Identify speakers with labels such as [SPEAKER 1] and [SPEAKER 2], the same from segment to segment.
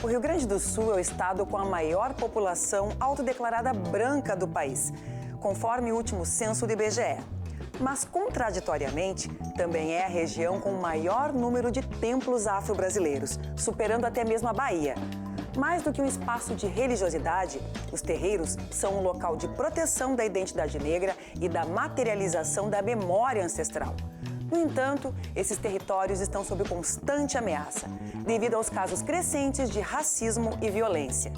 [SPEAKER 1] O Rio Grande do Sul é o estado com a maior população autodeclarada branca do país, conforme o último censo do IBGE. Mas, contraditoriamente, também é a região com o maior número de templos afro-brasileiros, superando até mesmo a Bahia. Mais do que um espaço de religiosidade, os terreiros são um local de proteção da identidade negra e da materialização da memória ancestral. No entanto, esses territórios estão sob constante ameaça, devido aos casos crescentes de racismo e violência.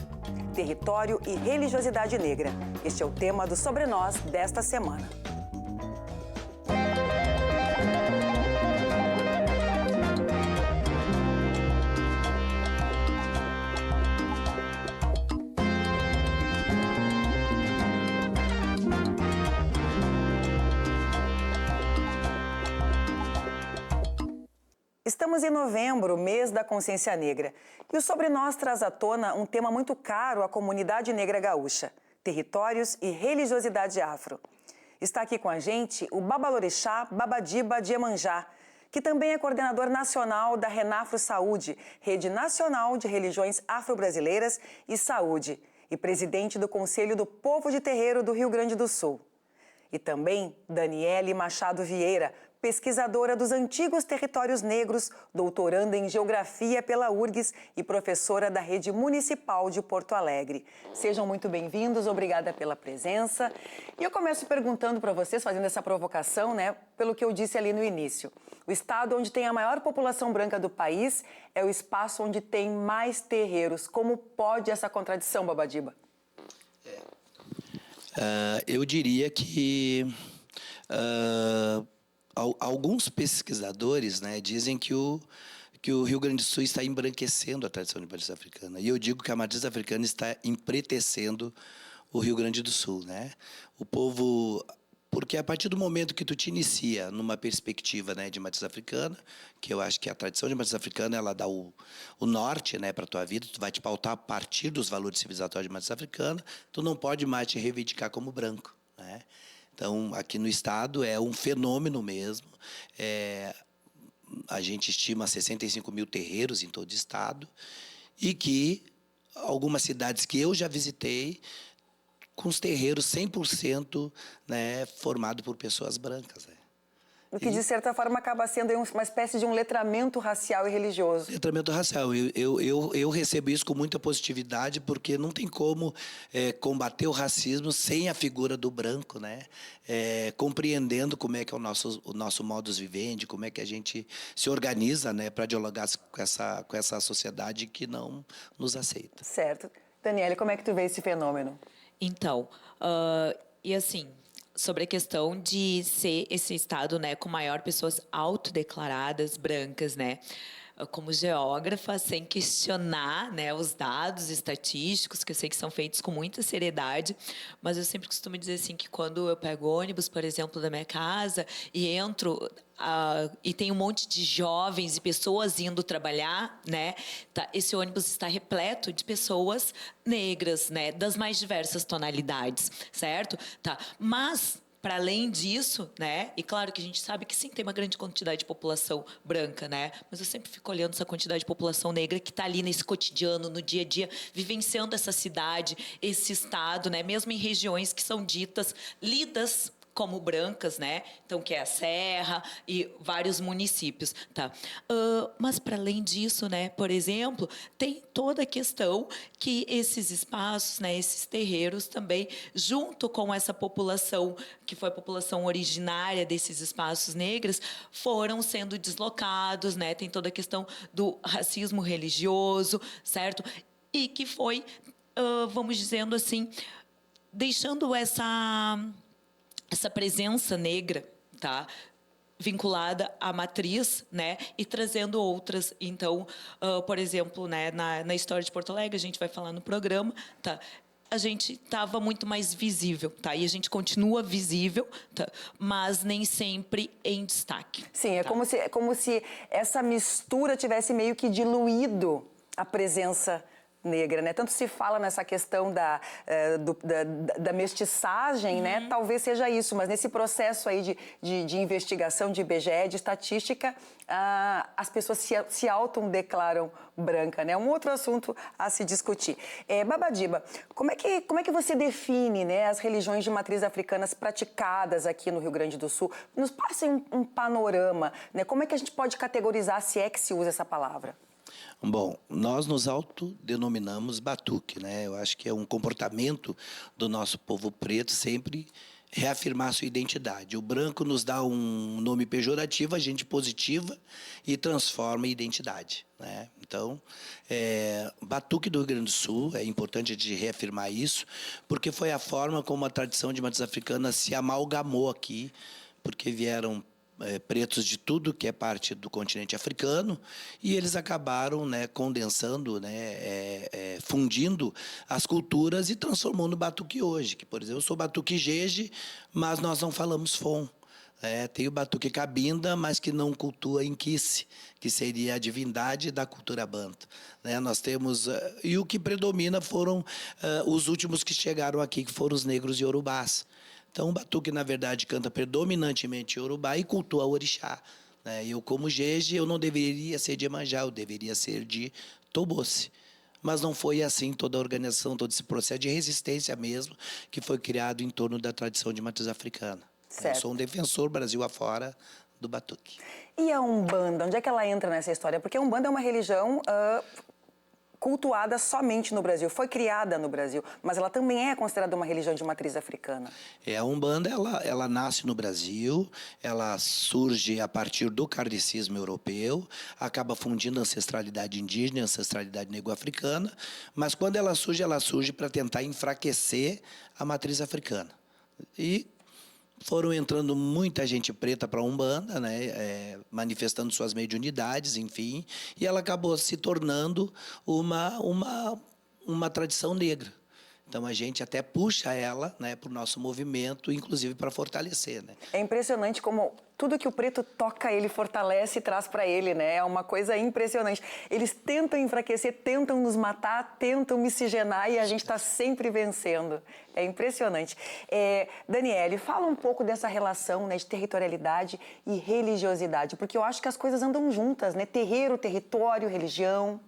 [SPEAKER 1] Território e religiosidade negra. Este é o tema do Sobre Nós desta semana. Estamos em novembro, mês da consciência negra, e o Sobre Nós traz à tona um tema muito caro à comunidade negra gaúcha: territórios e religiosidade afro. Está aqui com a gente o Babalorixá Babadiba de Iemanjá, que também é coordenador nacional da Renafro Saúde, Rede Nacional de Religiões Afro-Brasileiras e Saúde, e presidente do Conselho do Povo de Terreiro do Rio Grande do Sul. E também Daniele Machado Vieira, pesquisadora dos antigos territórios negros, doutoranda em Geografia pela URGS e professora da Rede Municipal de Porto Alegre. Sejam muito bem-vindos, obrigada pela presença. E eu começo perguntando para vocês, fazendo essa provocação, pelo que eu disse ali no início. O estado onde tem a maior população branca do país é o espaço onde tem mais terreiros. Como pode essa contradição, Babadiba?
[SPEAKER 2] Eu diria que alguns pesquisadores, dizem que o Rio Grande do Sul está embranquecendo a tradição de matriz africana. E eu digo que a matriz africana está empretecendo o Rio Grande do Sul. O povo... Porque a partir do momento que tu te inicia numa perspectiva de matriz africana, que eu acho que a tradição de matriz africana ela dá o norte para a tua vida, tu vai te pautar a partir dos valores civilizatórios de matriz africana, tu não pode mais te reivindicar como branco. Então, aqui no estado é um fenômeno mesmo. A gente estima 65 mil terreiros em todo o estado e que algumas cidades que eu já visitei, com os terreiros 100% formado por pessoas brancas.
[SPEAKER 1] O que, de certa forma, acaba sendo uma espécie de um letramento racial e religioso.
[SPEAKER 2] Letramento racial. Eu recebo isso com muita positividade, porque não tem como combater o racismo sem a figura do branco, compreendendo como é que é o nosso modus vivendi, como é que a gente se organiza para dialogar com essa sociedade que não nos aceita.
[SPEAKER 1] Certo. Daniele, como é que tu vê esse fenômeno?
[SPEAKER 3] Então, e assim, sobre a questão de ser esse estado, com maior pessoas autodeclaradas brancas, como geógrafa, sem questionar, os dados estatísticos, que eu sei que são feitos com muita seriedade, mas eu sempre costumo dizer assim que quando eu pego ônibus, por exemplo, da minha casa e entro e tem um monte de jovens e pessoas indo trabalhar, esse ônibus está repleto de pessoas negras, das mais diversas tonalidades, certo? Mas para além disso, e claro que a gente sabe que sim, tem uma grande quantidade de população branca, mas eu sempre fico olhando essa quantidade de população negra que está ali nesse cotidiano, no dia a dia, vivenciando essa cidade, esse estado, mesmo em regiões que são lidas como brancas, então que é a Serra e vários municípios, mas para além disso, por exemplo, tem toda a questão que esses espaços, esses terreiros também, junto com essa população que foi a população originária desses espaços negros, foram sendo deslocados, tem toda a questão do racismo religioso, certo? E que foi, vamos dizendo assim, deixando essa presença negra, vinculada à matriz, e trazendo outras. Então, por exemplo, na história de Porto Alegre, a gente vai falar no programa, a gente estava muito mais visível, e a gente continua visível, mas nem sempre em destaque.
[SPEAKER 1] Sim, é como se essa mistura tivesse meio que diluído a presença negra, né? Tanto se fala nessa questão da mestiçagem, né? Talvez seja isso, mas nesse processo aí de investigação de IBGE, de estatística, as pessoas se autodeclaram branca, né? Um outro assunto a se discutir. Babadiba, como é que você define, né, as religiões de matriz africanas praticadas aqui no Rio Grande do Sul? Nos passem um panorama, né? Como é que a gente pode categorizar, se é que se usa essa palavra?
[SPEAKER 2] Bom, nós nos autodenominamos batuque, né? Eu acho que é um comportamento do nosso povo preto sempre reafirmar sua identidade. O branco nos dá um nome pejorativo, a gente positiva e transforma em identidade, né? Então, batuque do Rio Grande do Sul, é importante a gente reafirmar isso, porque foi a forma como a tradição de matriz africana se amalgamou aqui, porque vieram pretos de tudo que é parte do continente africano, e eles acabaram, né, condensando, né, fundindo as culturas e transformando o batuque hoje. Que, por exemplo, eu sou batuque jeje, mas nós não falamos fon. Tem o batuque cabinda, mas que não cultua inquice, que seria a divindade da cultura banto. Né? Nós temos... e o que predomina foram os últimos que chegaram aqui, que foram os negros e iorubás. Então, o batuque, na verdade, canta predominantemente iorubá e cultua o orixá. Né? Eu, como jeje, eu não deveria ser de Iemanjá, eu deveria ser de Tobosse. Mas não foi assim toda a organização, todo esse processo de resistência mesmo, que foi criado em torno da tradição de matriz africana.
[SPEAKER 1] Certo.
[SPEAKER 2] Eu sou um defensor, Brasil afora, do batuque.
[SPEAKER 1] E a Umbanda, onde é que ela entra nessa história? Porque a Umbanda é uma religião cultuada somente no Brasil, foi criada no Brasil, mas ela também é considerada uma religião de matriz africana.
[SPEAKER 2] A Umbanda, ela nasce no Brasil, ela surge a partir do kardecismo europeu, acaba fundindo a ancestralidade indígena e a ancestralidade negro-africana, mas quando ela surge para tentar enfraquecer a matriz africana. E foram entrando muita gente preta para a Umbanda, né, manifestando suas mediunidades, enfim, e ela acabou se tornando uma tradição negra. Então, a gente até puxa ela, né, para o nosso movimento, inclusive para fortalecer. Né?
[SPEAKER 1] É impressionante como tudo que o preto toca, ele fortalece e traz para ele, né? É uma coisa impressionante. Eles tentam enfraquecer, tentam nos matar, tentam miscigenar e a gente está sempre vencendo. É impressionante. Daniele, fala um pouco dessa relação, né, de territorialidade e religiosidade, porque eu acho que as coisas andam juntas, né? Terreiro, território, religião...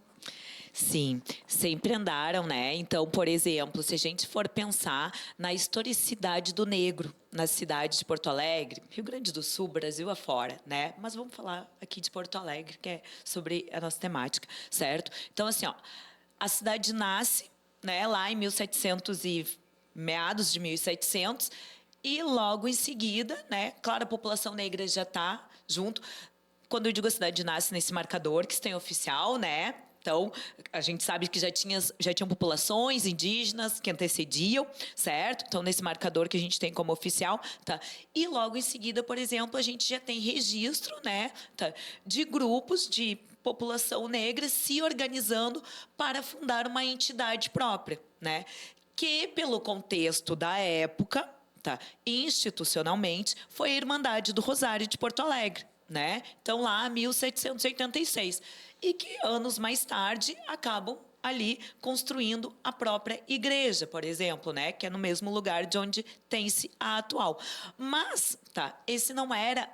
[SPEAKER 3] Sim, sempre andaram, né? Então, por exemplo, se a gente for pensar na historicidade do negro na cidade de Porto Alegre, Rio Grande do Sul, Brasil afora, né? Mas vamos falar aqui de Porto Alegre, que é sobre a nossa temática, certo? Então, assim, ó, a cidade nasce, né, lá em 1700 e meados de 1700, e logo em seguida, né, claro, a população negra já está junto. Quando eu digo a cidade nasce nesse marcador que tem oficial, né? Então, a gente sabe que já tinham populações indígenas que antecediam, certo? Então, nesse marcador que a gente tem como oficial, tá? E logo em seguida, por exemplo, a gente já tem registro, né, tá, de grupos de população negra se organizando para fundar uma entidade própria, né? Que, pelo contexto da época, tá, institucionalmente, foi a Irmandade do Rosário de Porto Alegre, né? Então, lá, 1786. E que, anos mais tarde, acabam ali construindo a própria igreja, por exemplo, né? Que é no mesmo lugar de onde tem-se a atual. Mas, tá, esse não era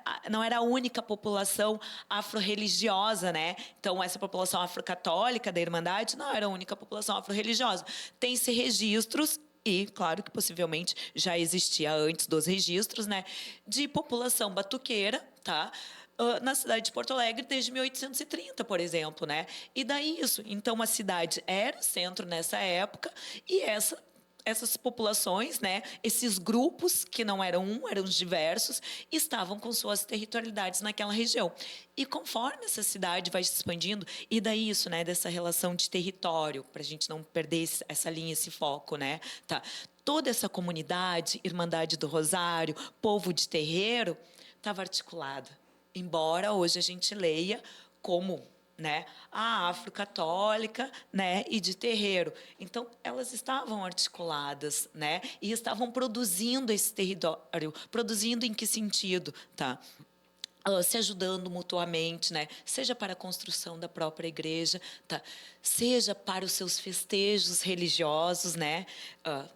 [SPEAKER 3] a única população afro-religiosa, né? Então, essa população afro-católica da Irmandade não era a única população afro-religiosa. Tem-se registros, e, claro, que possivelmente já existia antes dos registros, né? De população batuqueira, tá? Na cidade de Porto Alegre desde 1830, por exemplo, né? E daí isso. Então, a cidade era centro nessa época e essas populações, né, esses grupos, que não eram eram diversos, estavam com suas territorialidades naquela região. E conforme essa cidade vai se expandindo, e daí isso, né, dessa relação de território, para a gente não perder essa linha, esse foco, né? Tá. Toda essa comunidade, Irmandade do Rosário, povo de terreiro, estava articulada. Embora hoje a gente leia como, né, a afro-católica, né, e de terreiro. Então, elas estavam articuladas, né, e estavam produzindo esse território. Produzindo em que sentido? Tá? se ajudando mutuamente, né? Seja para a construção da própria igreja, tá? Seja para os seus festejos religiosos, né?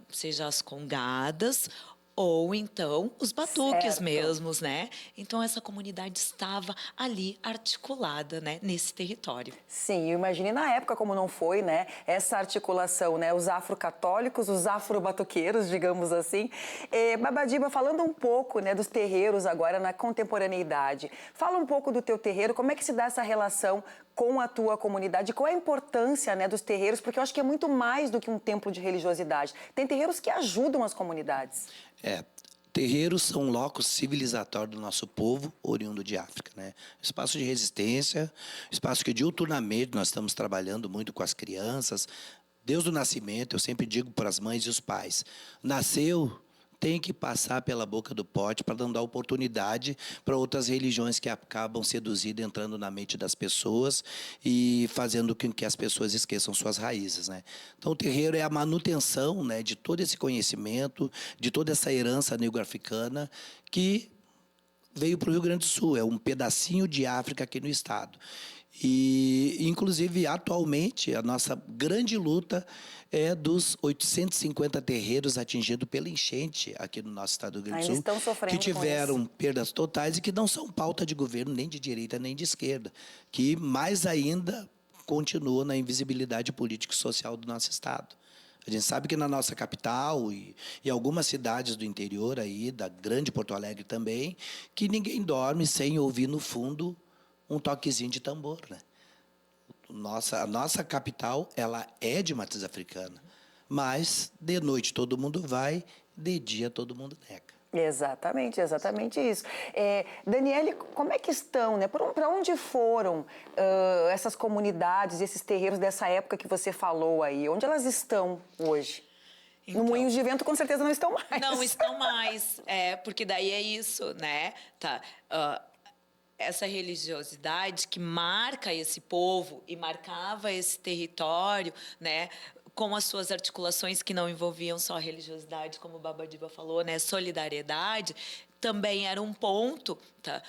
[SPEAKER 3] Seja as congadas ou então os batuques
[SPEAKER 1] Certo.
[SPEAKER 3] mesmos, né? Então essa comunidade estava ali articulada, né? Nesse território.
[SPEAKER 1] Sim, eu imaginei na época como não foi, né? Essa articulação, né? Os afrocatólicos, os afrobatuqueiros, digamos assim. Babadiba, falando um pouco, né, dos terreiros agora na contemporaneidade. Fala um pouco do teu terreiro, como é que se dá essa relação com a tua comunidade? Qual é a importância, né, dos terreiros? Porque eu acho que é muito mais do que um templo de religiosidade. Tem terreiros que ajudam as comunidades.
[SPEAKER 2] Terreiros são um locus civilizatório do nosso povo, oriundo de África, né? Espaço de resistência, espaço que diuturnamente nós estamos trabalhando muito com as crianças. Desde o nascimento, eu sempre digo para as mães e os pais, nasceu, tem que passar pela boca do pote para não dar oportunidade para outras religiões que acabam seduzindo, entrando na mente das pessoas e fazendo com que as pessoas esqueçam suas raízes, né? Então, o terreiro é a manutenção, né, de todo esse conhecimento, de toda essa herança negro-africana que veio para o Rio Grande do Sul, é um pedacinho de África aqui no estado. E, inclusive, atualmente, a nossa grande luta é dos 850 terreiros atingidos pela enchente aqui no nosso estado do Rio Grande do Sul,
[SPEAKER 1] estão sofrendo
[SPEAKER 2] que tiveram perdas totais e que não são pauta de governo nem de direita nem de esquerda, que mais ainda continua na invisibilidade política e social do nosso estado. A gente sabe que na nossa capital e algumas cidades do interior aí, da grande Porto Alegre também, que ninguém dorme sem ouvir no fundo um toquezinho de tambor, né? A nossa capital, ela é de matriz africana, mas de noite todo mundo vai, de dia todo mundo nega.
[SPEAKER 1] Exatamente, exatamente isso. Daniele, como é que estão, né? Para onde foram essas comunidades, esses terreiros dessa época que você falou aí? Onde elas estão hoje?
[SPEAKER 3] Então,
[SPEAKER 1] no Moinhos de Vento, com certeza, não estão mais.
[SPEAKER 3] Não estão mais, porque daí é isso, né? Tá. Essa religiosidade que marca esse povo e marcava esse território, né, com as suas articulações que não envolviam só a religiosidade, como o Babadiba falou, né, solidariedade, também era um ponto, tá,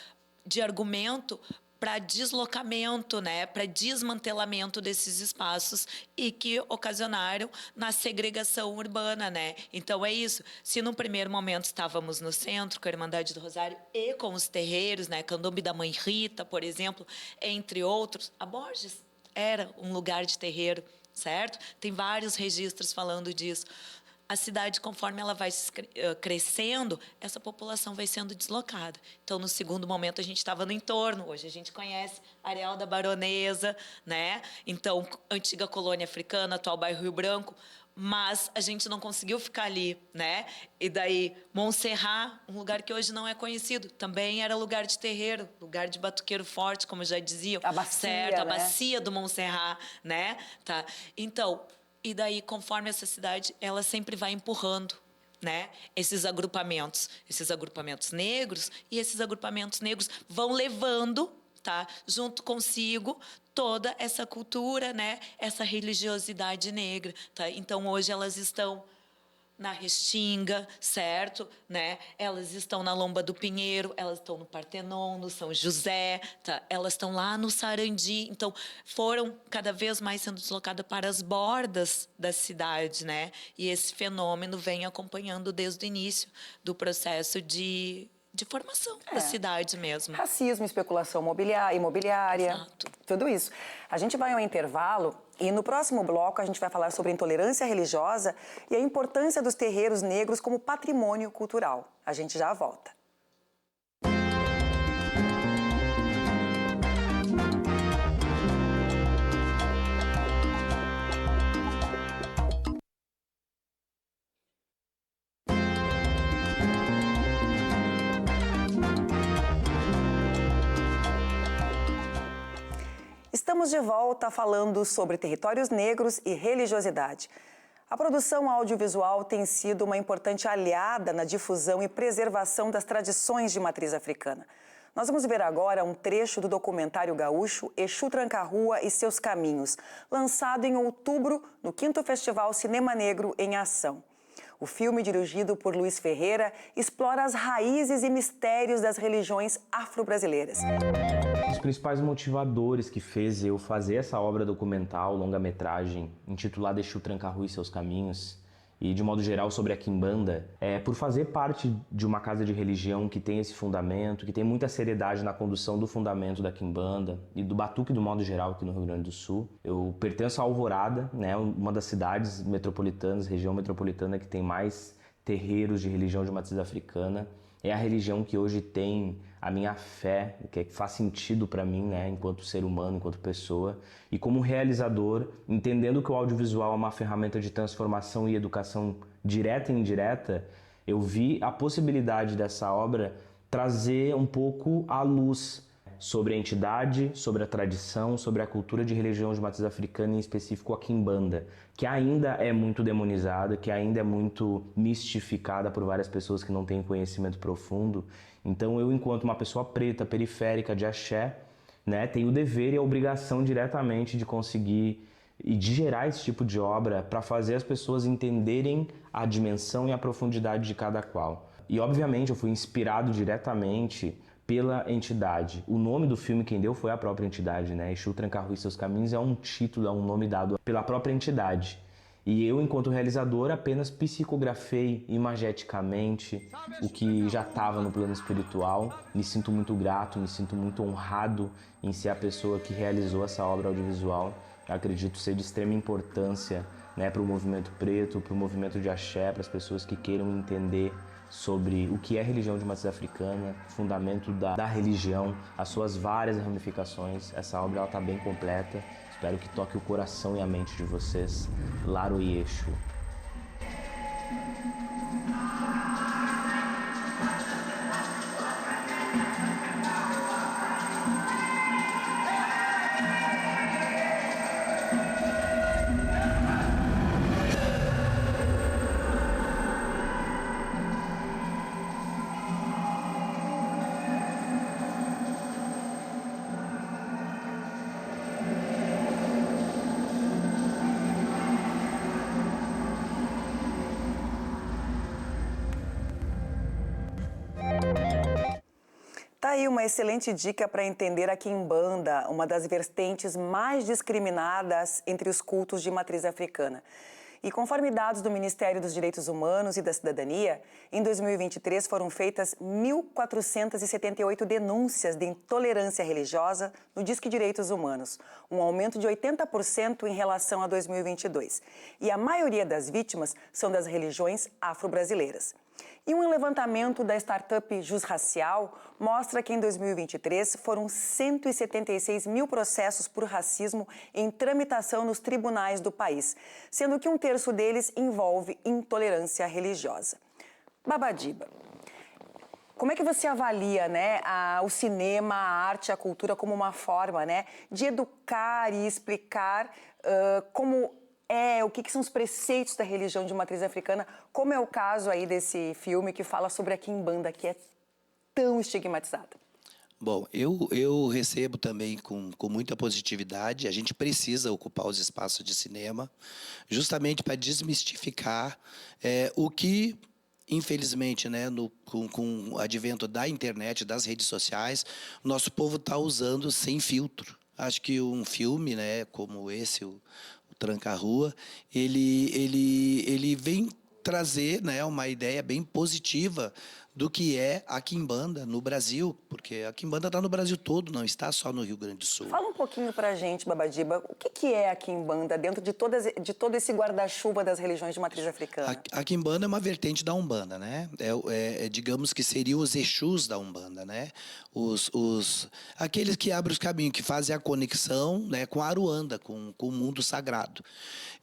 [SPEAKER 3] de argumento para deslocamento, né, para desmantelamento desses espaços e que ocasionaram na segregação urbana, né? Então é isso. Se no primeiro momento estávamos no centro com a Irmandade do Rosário e com os terreiros, né, Candombe da Mãe Rita, por exemplo, entre outros, a Borges era um lugar de terreiro, certo? Tem vários registros falando disso. A cidade, conforme ela vai crescendo, essa população vai sendo deslocada. Então, no segundo momento, a gente estava no entorno. Hoje a gente conhece Areal da Baronesa, né? Então, antiga colônia africana, atual bairro Rio Branco. Mas a gente não conseguiu ficar ali, né? E daí, Montserrat, um lugar que hoje não é conhecido, também era lugar de terreiro, lugar de batuqueiro forte, como já diziam.
[SPEAKER 1] A bacia,
[SPEAKER 3] certo? A
[SPEAKER 1] né?
[SPEAKER 3] bacia do Montserrat, né? Tá. Então, e daí, conforme essa cidade, ela sempre vai empurrando, né, esses agrupamentos negros, e esses agrupamentos negros vão levando, tá, junto consigo toda essa cultura, né, essa religiosidade negra, tá? Então hoje elas estão na Restinga, certo? Né? Elas estão na Lomba do Pinheiro, elas estão no Partenon, no São José, tá? Elas estão lá no Sarandi. Então, foram cada vez mais sendo deslocadas para as bordas da cidade, né? E esse fenômeno vem acompanhando desde o início do processo de formação da cidade mesmo.
[SPEAKER 1] Racismo, especulação imobiliária,
[SPEAKER 3] Exato.
[SPEAKER 1] Tudo isso. A gente vai ao intervalo e no próximo bloco a gente vai falar sobre intolerância religiosa e a importância dos terreiros negros como patrimônio cultural. A gente já volta. Estamos de volta falando sobre territórios negros e religiosidade. A produção audiovisual tem sido uma importante aliada na difusão e preservação das tradições de matriz africana. Nós vamos ver agora um trecho do documentário gaúcho Exu Tranca-Rua e Seus Caminhos, lançado em outubro no 5º Festival Cinema Negro em Ação. O filme, dirigido por Luiz Ferreira, explora as raízes e mistérios das religiões afro-brasileiras.
[SPEAKER 4] Os principais motivadores que fez eu fazer essa obra documental, longa-metragem, intitulada Exu Tranca-Rua e Seus Caminhos, e de modo geral sobre a Quimbanda, é por fazer parte de uma casa de religião que tem esse fundamento, que tem muita seriedade na condução do fundamento da Quimbanda e do batuque do modo geral aqui no Rio Grande do Sul. Eu pertenço a Alvorada, né, uma das cidades metropolitanas, região metropolitana que tem mais terreiros de religião de matriz africana. É a religião que hoje tem a minha fé, o que faz sentido para mim, né, enquanto ser humano, enquanto pessoa. E como realizador, entendendo que o audiovisual é uma ferramenta de transformação e educação direta e indireta, eu vi a possibilidade dessa obra trazer um pouco à luz sobre a entidade, sobre a tradição, sobre a cultura de religião de matriz africana, em específico a Quimbanda, que ainda é muito demonizada, que ainda é muito mistificada por várias pessoas que não têm conhecimento profundo. Então eu, enquanto uma pessoa preta, periférica, de axé, né, tenho o dever e a obrigação diretamente de conseguir e de gerar esse tipo de obra para fazer as pessoas entenderem a dimensão e a profundidade de cada qual. E obviamente eu fui inspirado diretamente pela entidade. O nome do filme quem deu foi a própria entidade, né? Exu Tranca-Rua e Seus Caminhos é um título, é um nome dado pela própria entidade. E eu, enquanto realizador, apenas psicografei imageticamente o que já estava no plano espiritual. Me sinto muito grato, me sinto muito honrado em ser a pessoa que realizou essa obra audiovisual. Eu acredito ser de extrema importância, né, para o movimento preto, para o movimento de axé, para as pessoas que queiram entender sobre o que é religião de matriz africana, fundamento da religião, as suas várias ramificações. Essa obra está bem completa. Espero que toque o coração e a mente de vocês. Laro e Exu.
[SPEAKER 1] Tá aí uma excelente dica para entender a Quimbanda, uma das vertentes mais discriminadas entre os cultos de matriz africana. E conforme dados do Ministério dos Direitos Humanos e da Cidadania, em 2023 foram feitas 1.478 denúncias de intolerância religiosa no Disque Direitos Humanos, um aumento de 80% em relação a 2022. E a maioria das vítimas são das religiões afro-brasileiras. E um levantamento da startup Jus Racial mostra que em 2023 foram 176 mil processos por racismo em tramitação nos tribunais do país, sendo que um terço deles envolve intolerância religiosa. Babadiba, como é que você avalia, né, o cinema, a arte, a cultura como uma forma, né, de educar e explicar o que são os preceitos da religião de matriz africana, como é o caso aí desse filme que fala sobre a Quimbanda, que é tão estigmatizada?
[SPEAKER 2] Bom, eu recebo também com muita positividade. A gente precisa ocupar os espaços de cinema justamente para desmistificar o que, infelizmente, né, com o advento da internet, das redes sociais, o nosso povo está usando sem filtro. Acho que um filme, né, como esse, o Tranca-Rua, ele vem trazer, né, uma ideia bem positiva do que é a Quimbanda no Brasil, porque a Quimbanda está no Brasil todo, não está só no Rio Grande do Sul.
[SPEAKER 1] Fala um pouquinho pra gente, Babadiba, o que é a Quimbanda dentro de todo esse guarda-chuva das religiões de matriz africana?
[SPEAKER 2] A Quimbanda é uma vertente da Umbanda, né? Digamos que seriam os Exus da Umbanda, né? Aqueles que abrem os caminhos, que fazem a conexão, né, com a Aruanda, com o mundo sagrado.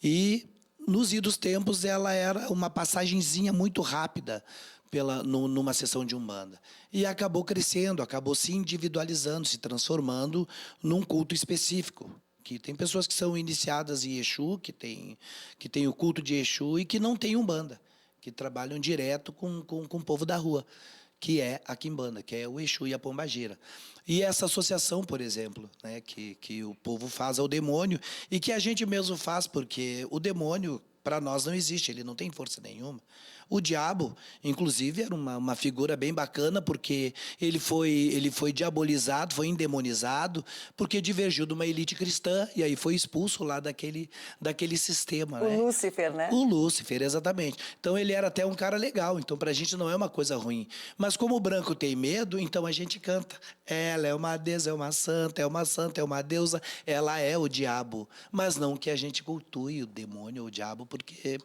[SPEAKER 2] E nos idos tempos ela era uma passagenzinha muito rápida numa sessão de Umbanda. E acabou crescendo, acabou se individualizando, se transformando num culto específico. Que tem pessoas que são iniciadas em Exu, que tem o culto de Exu e que não tem Umbanda, que trabalham direto com o povo da rua, que é a Quimbanda, que é o Exu e a Pombagira. E essa associação, por exemplo, né, que o povo faz ao demônio e que a gente mesmo faz, porque o demônio, para nós não existe, ele não tem força nenhuma. O diabo, inclusive, era uma figura bem bacana, porque ele foi diabolizado, foi endemonizado, porque divergiu de uma elite cristã, e aí foi expulso lá daquele sistema.
[SPEAKER 1] O Lúcifer, né?
[SPEAKER 2] O Lúcifer, exatamente. Então, ele era até um cara legal, então para a gente não é uma coisa ruim. Mas como o branco tem medo, então a gente canta. Ela é uma deusa, é uma santa, é uma deusa, ela é o diabo. Mas não que a gente cultue o demônio ou o diabo, porque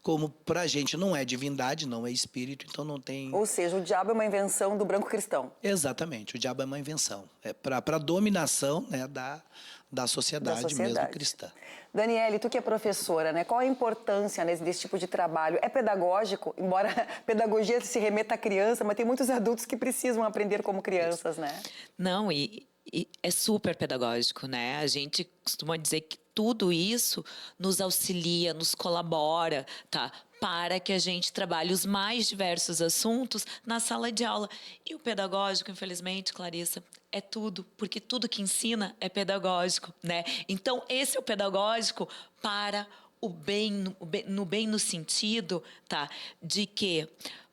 [SPEAKER 2] como para a gente não é divindade, não é espírito, então não tem...
[SPEAKER 1] Ou seja, o diabo é uma invenção do branco cristão.
[SPEAKER 2] Exatamente, o diabo é uma invenção. É para dominação, né, da sociedade mesmo cristã.
[SPEAKER 1] Daniele, tu que é professora, né? Qual a importância, né, desse tipo de trabalho? É pedagógico, embora a pedagogia se remeta à criança, mas tem muitos adultos que precisam aprender como crianças, né?
[SPEAKER 3] Não, e é super pedagógico, né? A gente costuma dizer que tudo isso nos auxilia, nos colabora, tá? Para que a gente trabalhe os mais diversos assuntos na sala de aula. E o pedagógico, infelizmente, Clarissa, é tudo, porque tudo que ensina é pedagógico, né? Então, esse é o pedagógico para o bem, no sentido, tá? De que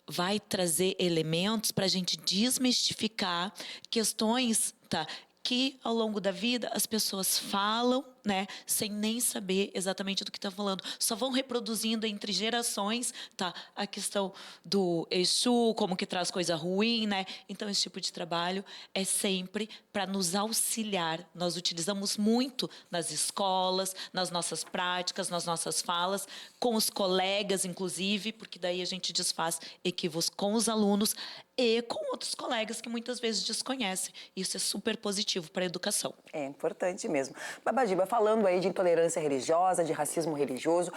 [SPEAKER 3] vai trazer elementos para a gente desmistificar questões, tá? Que ao longo da vida as pessoas falam, né, sem nem saber exatamente do que estão falando. Só vão reproduzindo entre gerações, tá? A questão do Exu, como que traz coisa ruim, né? Então, esse tipo de trabalho é sempre para nos auxiliar. Nós utilizamos muito nas escolas, nas nossas práticas, nas nossas falas, com os colegas, inclusive, porque daí a gente desfaz equívocos com os alunos e com outros colegas que muitas vezes desconhecem. Isso é super positivo para a educação.
[SPEAKER 1] É importante mesmo. Babadiba, falando aí de intolerância religiosa, de racismo religioso,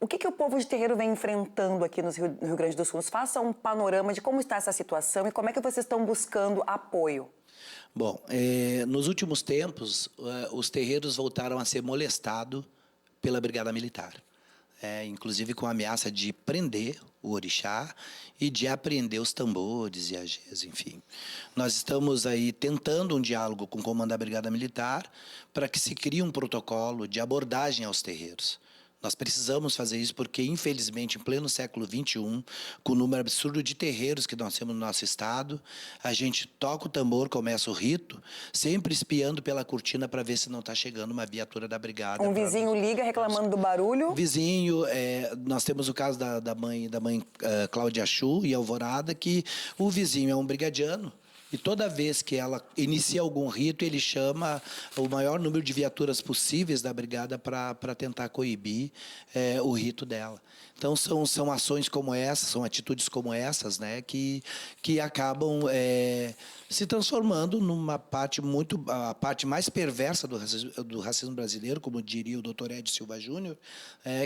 [SPEAKER 1] o que o povo de terreiro vem enfrentando aqui no Rio Grande do Sul? Nos faça um panorama de como está essa situação e como é que vocês estão buscando apoio.
[SPEAKER 2] Bom, nos últimos tempos, os terreiros voltaram a ser molestados pela Brigada Militar. Inclusive com a ameaça de prender o orixá e de apreender os tambores e agês, enfim. Nós estamos aí tentando um diálogo com o comando da Brigada Militar para que se crie um protocolo de abordagem aos terreiros. Nós precisamos fazer isso porque, infelizmente, em pleno século XXI, com o número absurdo de terreiros que nós temos no nosso estado, a gente toca o tambor, começa o rito, sempre espiando pela cortina para ver se não está chegando uma viatura da brigada.
[SPEAKER 1] Um vizinho liga reclamando do barulho.
[SPEAKER 2] Vizinho, nós temos o caso da mãe Cláudia Chu e Alvorada, que o vizinho é um brigadiano. E toda vez que ela inicia algum rito, ele chama o maior número de viaturas possíveis da brigada para tentar coibir o rito dela. Então, são ações como essas, são atitudes como essas, né, que acabam se transformando numa parte a parte mais perversa do racismo brasileiro, como diria o Dr. Ed Silva Júnior,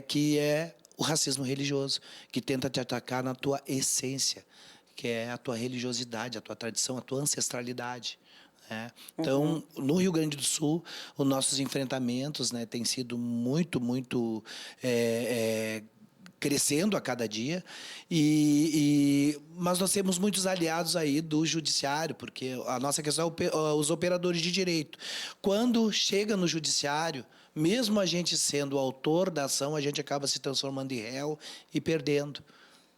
[SPEAKER 2] que é o racismo religioso, que tenta te atacar na tua essência, que é a tua religiosidade, a tua tradição, a tua ancestralidade. Então, no Rio Grande do Sul, os nossos enfrentamentos, né, têm sido muito crescendo a cada dia, mas nós temos muitos aliados aí do judiciário, porque a nossa questão é os operadores de direito. Quando chega no judiciário, mesmo a gente sendo o autor da ação, a gente acaba se transformando em réu e perdendo,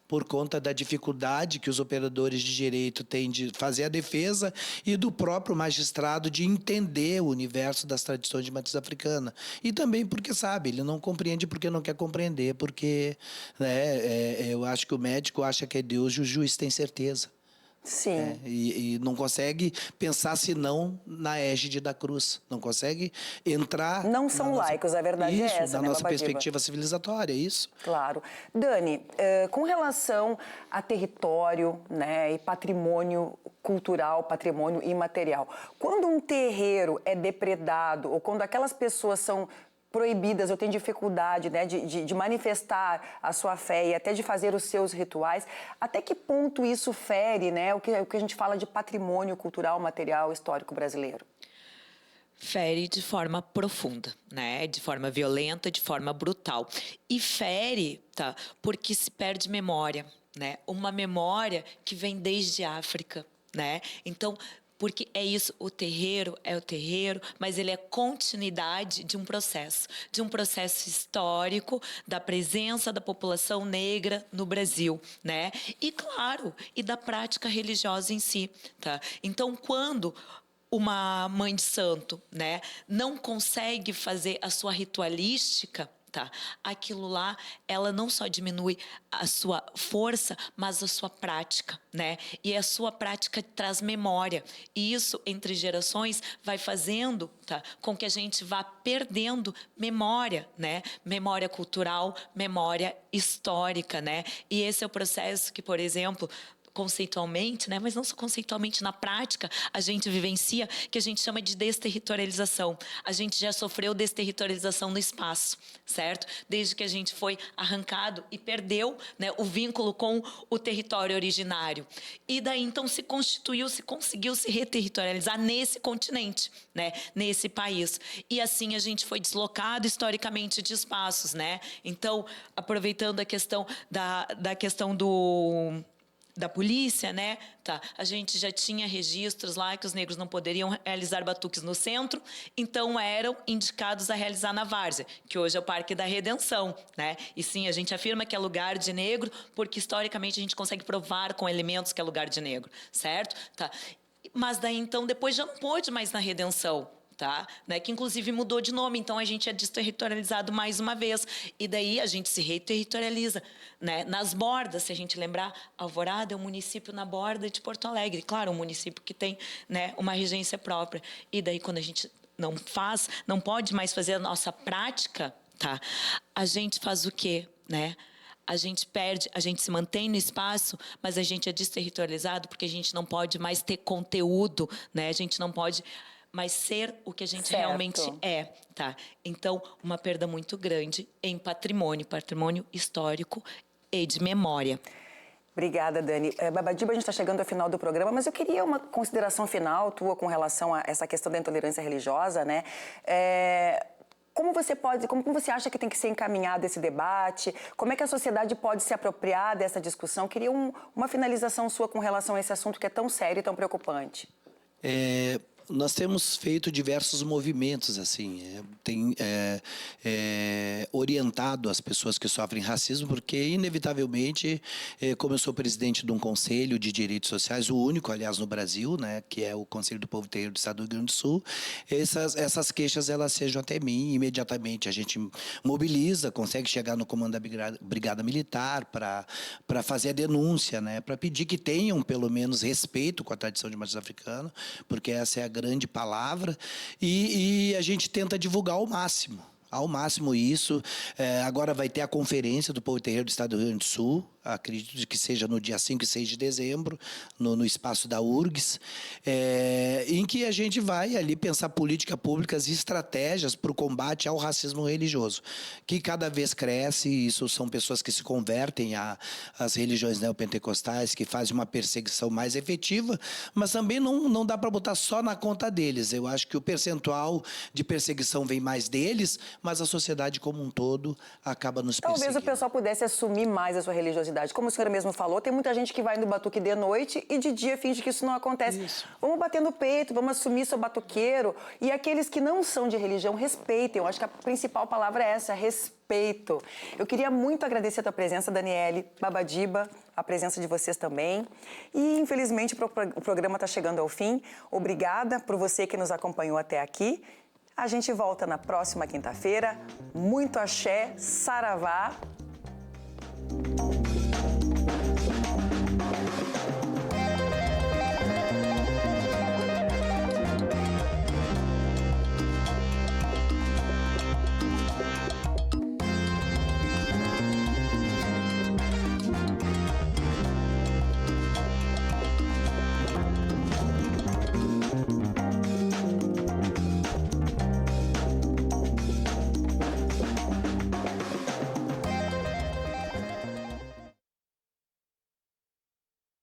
[SPEAKER 2] por conta da dificuldade que os operadores de direito têm de fazer a defesa e do próprio magistrado de entender o universo das tradições de matriz africana. E também porque, sabe, ele não compreende porque não quer compreender, porque, né, eu acho que o médico acha que é Deus e o juiz tem certeza.
[SPEAKER 1] Sim.
[SPEAKER 2] E não consegue pensar senão na égide da cruz. Não consegue entrar...
[SPEAKER 1] Não são laicos, a verdade é essa,
[SPEAKER 2] na
[SPEAKER 1] né,
[SPEAKER 2] nossa
[SPEAKER 1] Babadiba?
[SPEAKER 2] perspectiva civilizatória, isso.
[SPEAKER 1] Claro. Dani, com relação a território, né, e patrimônio cultural, patrimônio imaterial, quando um terreiro é depredado ou quando aquelas pessoas são proibidas, eu tenho dificuldade, né, de manifestar a sua fé e até de fazer os seus rituais, até que ponto isso fere, né, o que a gente fala de patrimônio cultural, material, histórico brasileiro?
[SPEAKER 3] Fere de forma profunda, né? De forma violenta, de forma brutal. E fere, tá? Porque se perde memória, né? Uma memória que vem desde a África, né? Então, Porque é isso, o terreiro é o terreiro, mas ele é continuidade de um processo histórico da presença da população negra no Brasil, né? E, claro, e da prática religiosa em si, tá? Então, quando uma mãe de santo, né, não consegue fazer a sua ritualística, tá? Aquilo lá, ela não só diminui a sua força, mas a sua prática, né? E a sua prática traz memória. E isso, entre gerações, vai fazendo, tá, com que a gente vá perdendo memória, né? Memória cultural, memória histórica, né? E esse é o processo que, por exemplo, conceitualmente, né, mas não só conceitualmente, na prática, a gente vivencia, que a gente chama de desterritorialização. A gente já sofreu desterritorialização no espaço, certo? Desde que a gente foi arrancado e perdeu, né, o vínculo com o território originário. E daí, então, se conseguiu se reterritorializar nesse continente, né, nesse país. E assim a gente foi deslocado historicamente de espaços, né? Então, aproveitando a questão da questão da polícia, né? Tá. A gente já tinha registros lá que os negros não poderiam realizar batuques no centro, então eram indicados a realizar na várzea, que hoje é o Parque da Redenção, né? E sim, a gente afirma que é lugar de negro, porque historicamente a gente consegue provar com elementos que é lugar de negro, certo? Tá. Mas daí, então, depois já não pôde mais na Redenção, tá? Né? Que inclusive mudou de nome, então a gente é desterritorializado mais uma vez. E daí a gente se reterritorializa, né? Nas bordas, se a gente lembrar, Alvorada é um município na borda de Porto Alegre. Claro, um município que tem, né, uma regência própria. E daí, quando a gente não pode mais fazer a nossa prática, tá? A gente faz o quê, né? A gente perde, a gente se mantém no espaço, mas a gente é desterritorializado porque a gente não pode mais ter conteúdo, né? A gente não pode mas ser o que a gente realmente é, tá? Então, uma perda muito grande em patrimônio histórico e de memória.
[SPEAKER 1] Obrigada, Dani. Babadiba, a gente está chegando ao final do programa, mas eu queria uma consideração final tua com relação a essa questão da intolerância religiosa, né? Como você acha que tem que ser encaminhado esse debate? Como é que a sociedade pode se apropriar dessa discussão? Queria uma finalização sua com relação a esse assunto que é tão sério e tão preocupante.
[SPEAKER 2] Nós temos feito diversos movimentos, assim, orientado as pessoas que sofrem racismo, porque, inevitavelmente, como eu sou presidente de um conselho de direitos sociais, o único, aliás, no Brasil, né, que é o Conselho do Povo Terreiro do Estado do Rio Grande do Sul, essas queixas, elas chegam até mim imediatamente. A gente mobiliza, consegue chegar no comando da Brigada Militar para fazer a denúncia, né, para pedir que tenham, pelo menos, respeito com a tradição de matriz africana, porque essa é a grande palavra, e a gente tenta divulgar ao máximo isso. Agora vai ter a conferência do Povo Terreiro do Estado do Rio Grande do Sul, acredito que seja no dia 5 e 6 de dezembro, no espaço da URGS, em que a gente vai ali pensar políticas públicas e estratégias para o combate ao racismo religioso, que cada vez cresce. Isso são pessoas que se convertem às religiões neopentecostais, que fazem uma perseguição mais efetiva, mas também não dá para botar só na conta deles. Eu acho que o percentual de perseguição vem mais deles, mas a sociedade como um todo acaba nos perseguindo.
[SPEAKER 1] Talvez o pessoal pudesse assumir mais a sua religiosidade. Como o senhor mesmo falou, tem muita gente que vai no batuque de noite e de dia finge que isso não acontece. Isso. Vamos bater no peito, vamos assumir seu batuqueiro. E aqueles que não são de religião, respeitem. Eu acho que a principal palavra é essa, respeito. Eu queria muito agradecer a tua presença, Daniele, Babadiba, a presença de vocês também. E, infelizmente, o programa está chegando ao fim. Obrigada por você que nos acompanhou até aqui. A gente volta na próxima quinta-feira. Muito axé, saravá.